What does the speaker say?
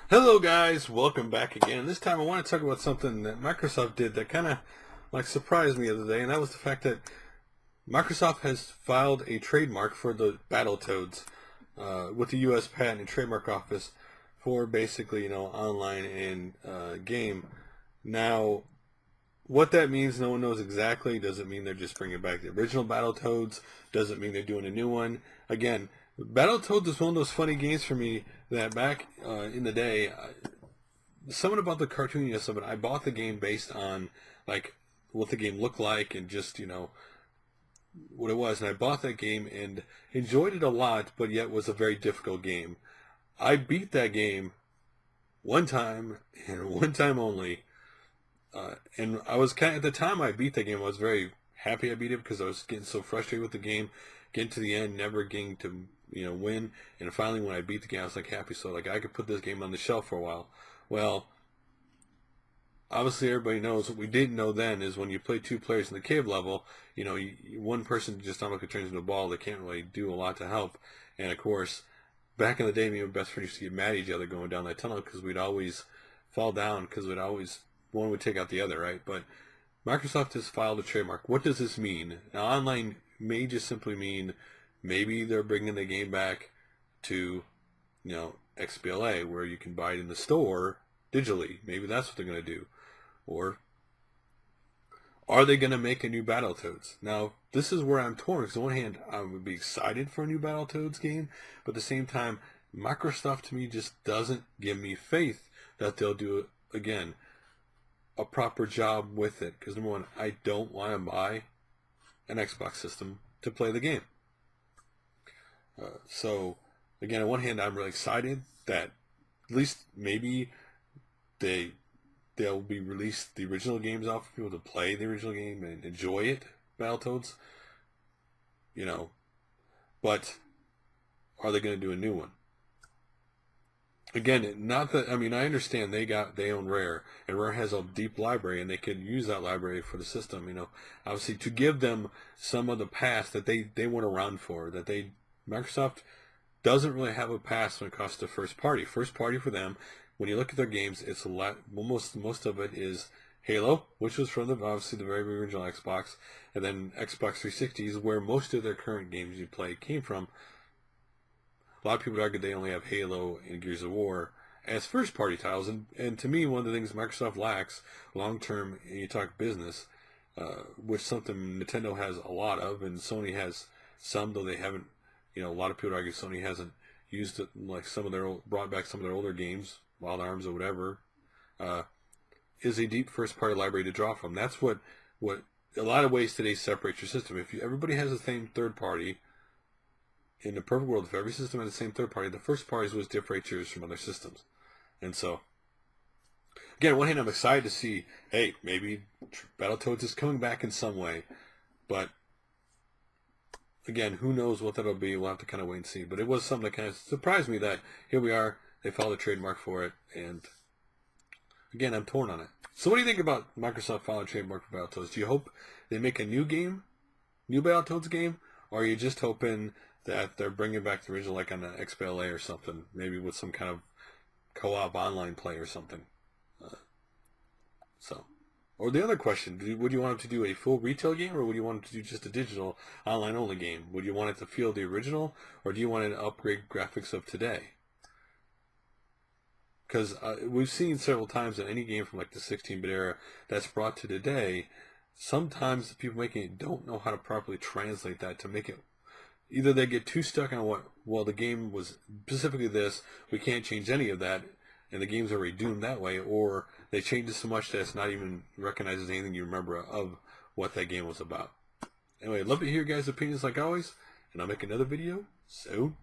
Hello guys, welcome back again. This time I want to talk about something that Microsoft did that kind of surprised me the other day, and that was the fact that Microsoft has filed a trademark for the Battletoads with the U.S. Patent and Trademark Office for basically, online and game. Now, what that means, no one knows exactly. Does it mean they're just bringing back the original Battletoads? Does it mean they're doing a new one? Again, Battletoads is one of those funny games for me that back in the day, something about the cartooniness of it. I bought the game based on like what the game looked like and just what it was, and I bought that game and enjoyed it a lot, but yet was a very difficult game. I beat that game one time and one time only. And I was kind of, at the time I beat that game, I was very happy I beat it because I was getting so frustrated with the game, getting to the end, never getting to win. And finally, when I beat the game, I was like happy, so like I could put this game on the shelf for a while. Well, obviously everybody knows what we didn't know then is when you play two players in the cave level, one person just automatically turns into a ball. They can't really do a lot to help. And of course, back in the day, me and my best friend used to get mad at each other going down that tunnel because we'd always fall down because we'd always one would take out the other, right? But Microsoft has filed a trademark. What does this mean? Now, online may just simply mean maybe they're bringing the game back to, XBLA, where you can buy it in the store digitally. Maybe that's what they're going to do. Or are they going to make a new Battletoads? Now, this is where I'm torn. Because on one hand, I would be excited for a new Battletoads game, but at the same time, Microsoft to me just doesn't give me faith that they'll do it again a proper job with it, because number one, I don't want to buy an Xbox system to play the game. So again, on one hand, I'm really excited that at least maybe they'll be released the original games out for people to play the original game and enjoy it, Battletoads. But are they going to do a new one? Again, not that, I mean, I understand they own Rare, and Rare has a deep library, and they could use that library for the system, obviously to give them some of the past that they weren't around for, Microsoft doesn't really have a past when it comes to first party. First party for them, when you look at their games, it's a lot, most of it is Halo, which was from obviously the very original Xbox, and then Xbox 360 is where most of their current games you play came from. A lot of people argue they only have Halo and Gears of War as first-party titles, and to me, one of the things Microsoft lacks long-term, and you talk business, which something Nintendo has a lot of, and Sony has some, though they haven't. A lot of people argue Sony hasn't used it, like brought back some of their older games, Wild Arms or whatever. Is a deep first-party library to draw from. That's what a lot of ways today separate your system. If everybody has the same third-party. In the perfect world, if every system had the same third party, the first party was differentiate yours from other systems. And so, again, on one hand, I'm excited to see, hey, maybe Battletoads is coming back in some way. But, again, who knows what that'll be. We'll have to kind of wait and see. But it was something that kind of surprised me that here we are, they filed a trademark for it. And, again, I'm torn on it. So what do you think about Microsoft filing a trademark for Battletoads? Do you hope they make a new Battletoads game? Or are you just hoping that they're bringing back the original, like on the XBLA or something, maybe with some kind of co-op online play or something. Or the other question, would you want them to do a full retail game, or would you want them to do just a digital online-only game? Would you want it to feel the original, or do you want it to upgrade graphics of today? Because we've seen several times that any game from like the 16-bit era that's brought to today, sometimes the people making it don't know how to properly translate that to make it. Either they get too stuck on the game was specifically this, we can't change any of that, and the game's already doomed that way, or they change it so much that it's not even recognized as anything you remember of what that game was about. Anyway, I'd love to hear your guys' opinions like always, and I'll make another video soon.